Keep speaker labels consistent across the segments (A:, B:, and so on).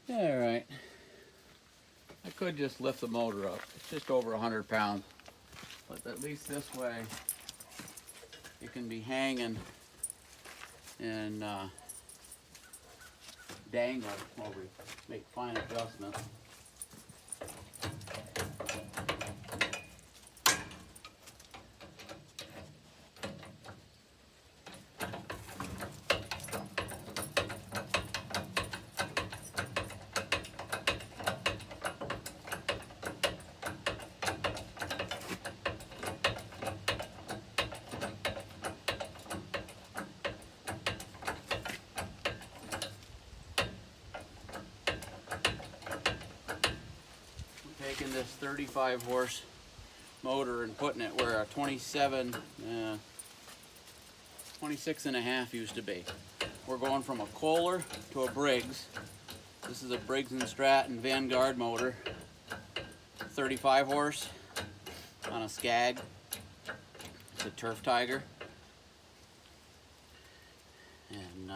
A: All right. I could just lift the motor up. It's just over 100 pounds. But at least this way, it can be hanging and dangle while we make fine adjustments. Taking this 35 horse motor and putting it where a 26 and a half used to be. We're going from a Kohler to a Briggs. This is a Briggs and Stratton Vanguard motor, 35 horse on a Scag. It's a Turf Tiger. And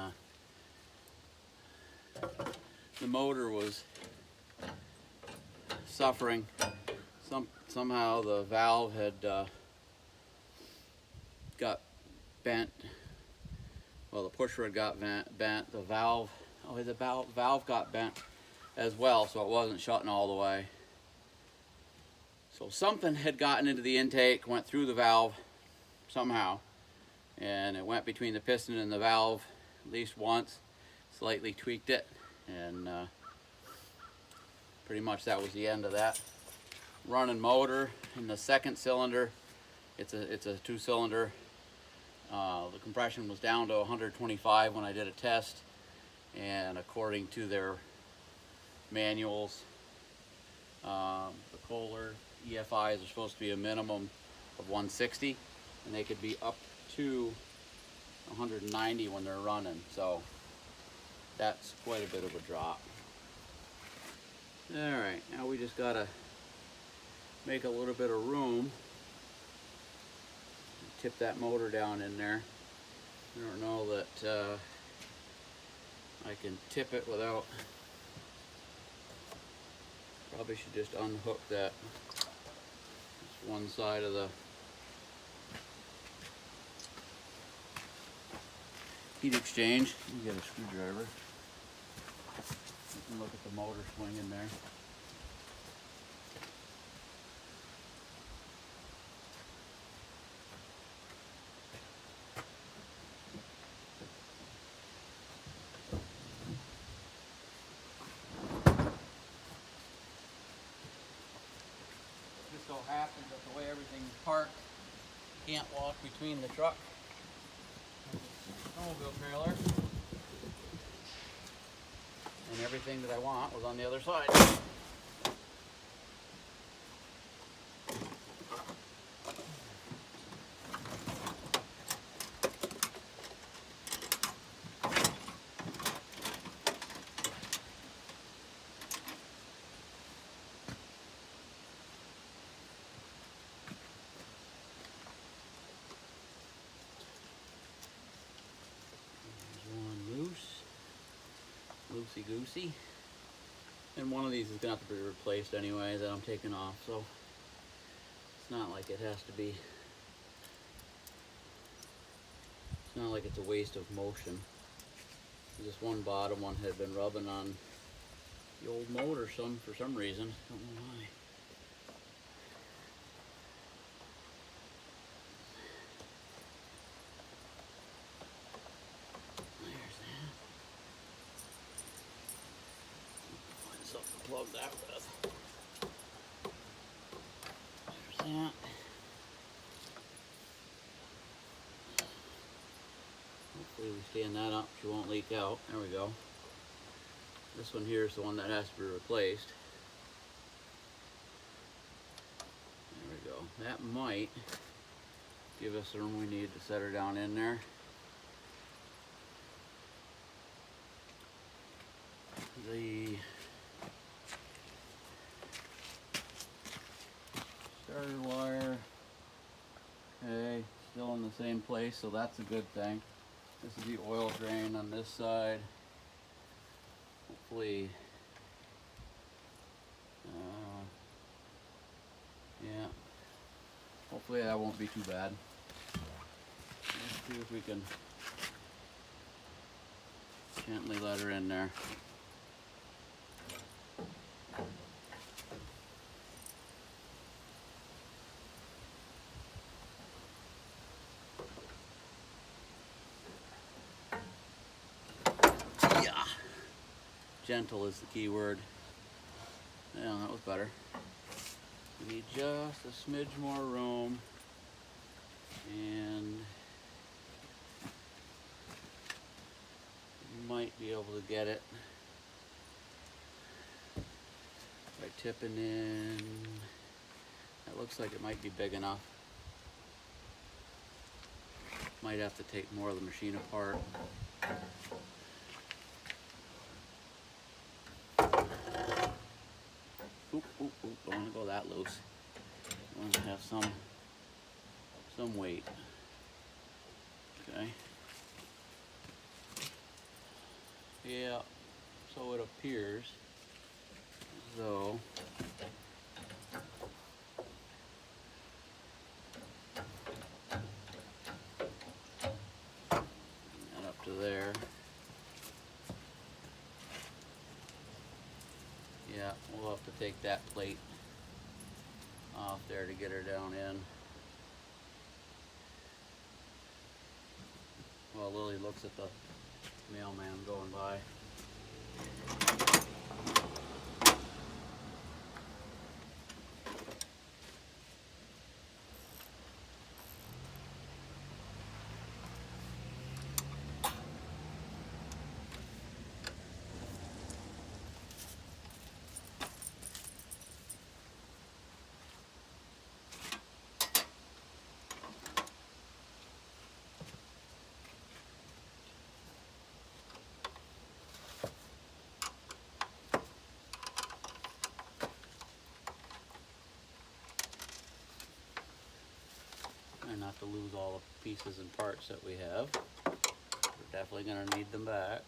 A: the motor was suffering. Somehow the valve had got bent. Well, the push rod got bent. The valve got bent as well, so it wasn't shutting all the way. So something had gotten into the intake, went through the valve somehow, and it went between the piston and the valve at least once, slightly tweaked it, and pretty much that was the end of that. Running motor in the second cylinder. It's a 2-cylinder. The compression was down to 125 when I did a test, and according to their manuals, the Kohler EFIs are supposed to be a minimum of 160, and they could be up to 190 when they're running. So that's quite a bit of a drop. All right, now we just gotta make a little bit of room. Tip that motor down in there. I don't know that I can tip it without. Probably should just unhook that. Just one side of the heat exchange. Let me get a screwdriver. You can look at the motor swing in there. Just so happens that the way everything's parked, can't walk between the truck and the snowmobile trailer. And everything that I want was on the other side. Loosey-goosey, and one of these is gonna have to be replaced anyway that I'm taking off, so it's not like it has to be, it's not like it's a waste of motion. This one bottom one had been rubbing on the old motor for some reason, don't know why. Plug that with. There's that. Hopefully we stand that up, she won't leak out. There we go. This one here is the one that has to be replaced. There we go. That might give us the room we need to set her down in there. The starter wire, okay, still in the same place, so that's a good thing. This is the oil drain on this side. Hopefully Yeah. Hopefully that won't be too bad. Let's see if we can gently let her in there. Yeah. Gentle is the key word. Yeah, that was better. We need just a smidge more room, and you might be able to get it by tipping in. That looks like it might be big enough. Might have to take more of the machine apart. Oop, oop, oop, don't want to go that loose. I want to have some weight. Okay. Yeah, so it appears as though and up to there. Yeah, we'll have to take that plate off there to get her down in. While Lily looks at the mailman going by. And not to lose all the pieces and parts that we have. We're definitely going to need them back.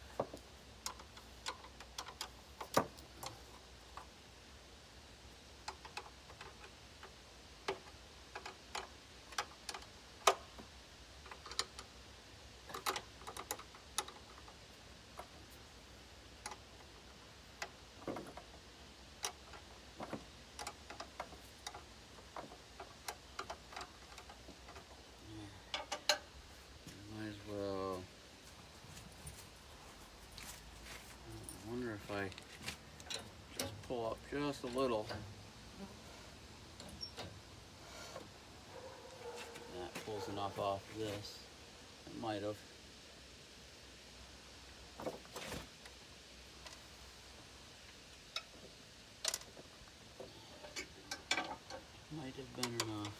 A: If I just pull up just a little, that pulls enough off this. It might have. Might have been enough.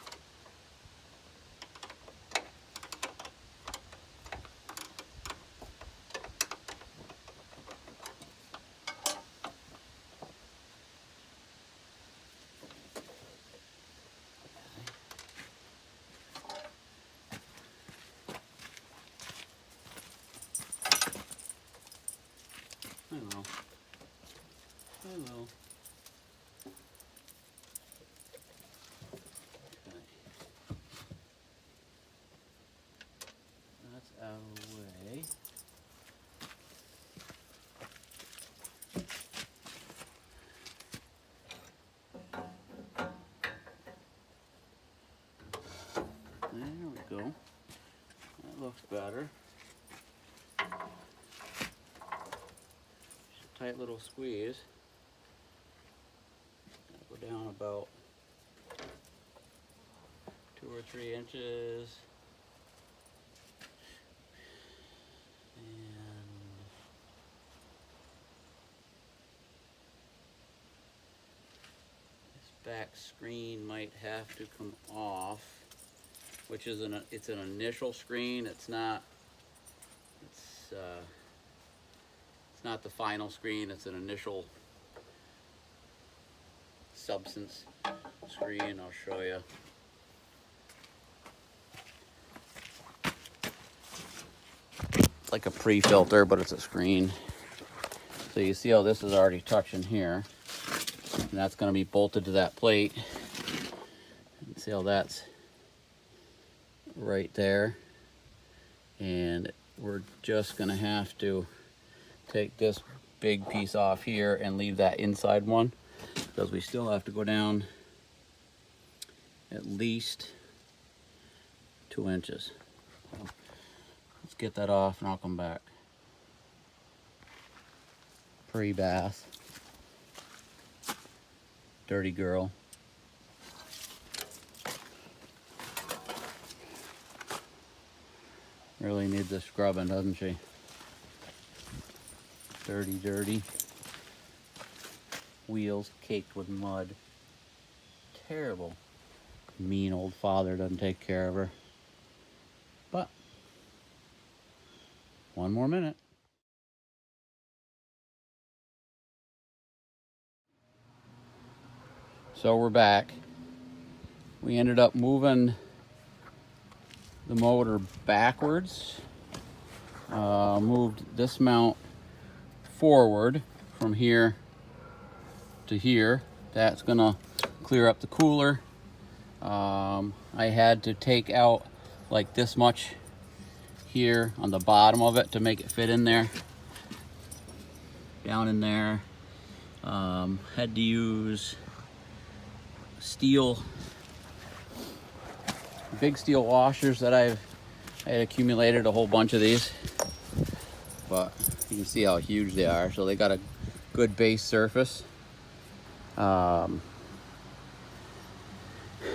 A: I will. Okay. That's out of the way. There we go. That looks better. Just a tight little squeeze. Go down about 2 or 3 inches. And this back screen might have to come off, which is it's an initial screen. It's not the final screen. It's an initial substance screen. I'll show you. It's like a pre-filter, but it's a screen. So you see how this is already touching here. and that's going to be bolted to that plate. See how that's right there, and we're just going to have to take this big piece off here and leave that inside one, because we still have to go down at least 2 inches. So let's get that off and I'll come back. Pre-bath. Dirty girl. Really needs a scrubbing, doesn't she? Dirty, dirty. Wheels caked with mud. Terrible. Mean old father doesn't take care of her. But, one more minute. So we're back. We ended up moving the motor backwards. Moved this mount forward from here to here. That's gonna clear up the cooler. I had to take out like this much here on the bottom of it to make it fit in there. Down in there. Had to use big steel washers that I had accumulated a whole bunch of these, but you can see how huge they are. So they got a good base surface. The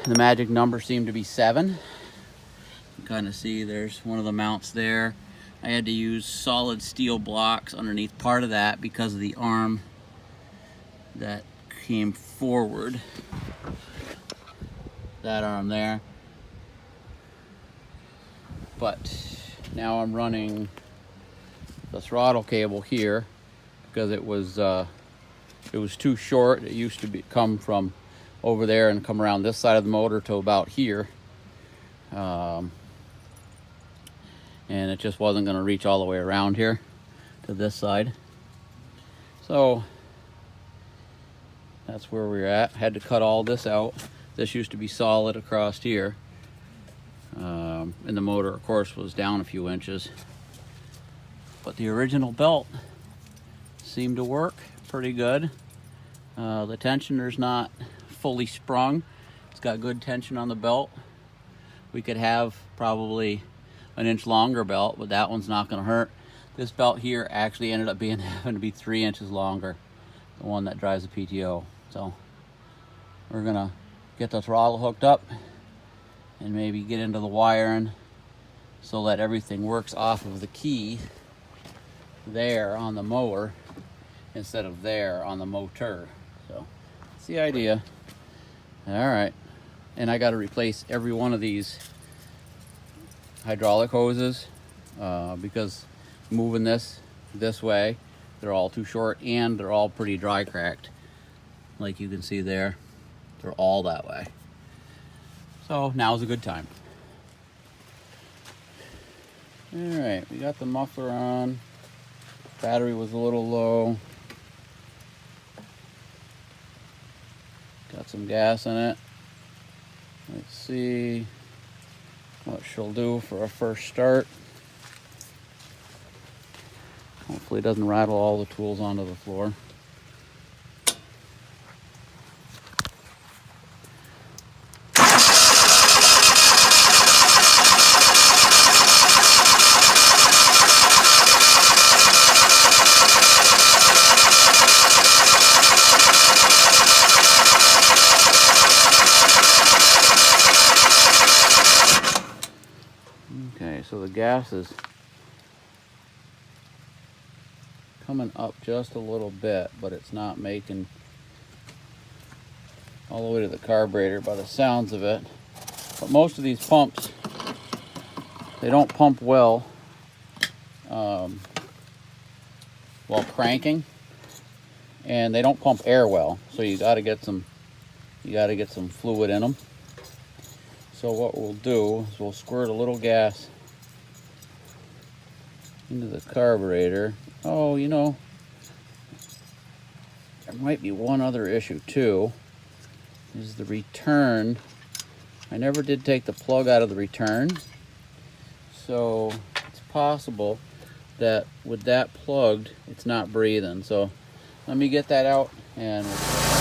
A: magic number seemed to be 7. You can kind of see there's one of the mounts there. I had to use solid steel blocks underneath part of that because of the arm that came forward. That arm there. But now I'm running the throttle cable here because it was too short. It used to come from over there and come around this side of the motor to about here, and it just wasn't going to reach all the way around here to this side. So that's where we're at. Had to cut all this out. This used to be solid across here. And the motor, of course, was down a few inches. But the original belt seemed to work pretty good. The tensioner's not fully sprung. It's got good tension on the belt. We could have probably an inch longer belt, but that one's not going to hurt. This belt here actually ended up having to be 3 inches longer, the one that drives the PTO. So we're going to get the throttle hooked up and maybe get into the wiring so that everything works off of the key there on the mower instead of there on the motor. So that's the idea. All right, and I got to replace every one of these hydraulic hoses because moving this way, they're all too short and they're all pretty dry cracked. Like you can see there, they're all that way. So now's a good time. All right, we got the muffler on. Battery was a little low. Got some gas in it. Let's see what she'll do for a first start. Hopefully it doesn't rattle all the tools onto the floor. Okay, so the gas is coming up just a little bit, but it's not making all the way to the carburetor by the sounds of it. But most of these pumps, they don't pump well while cranking, and they don't pump air well. So you got to get some fluid in them. So what we'll do is we'll squirt a little gas into the carburetor. Oh, you know, There might be one other issue too, is the return. I never did take the plug out of the return, so it's possible that with that plugged, it's not breathing. So let me get that out and we'll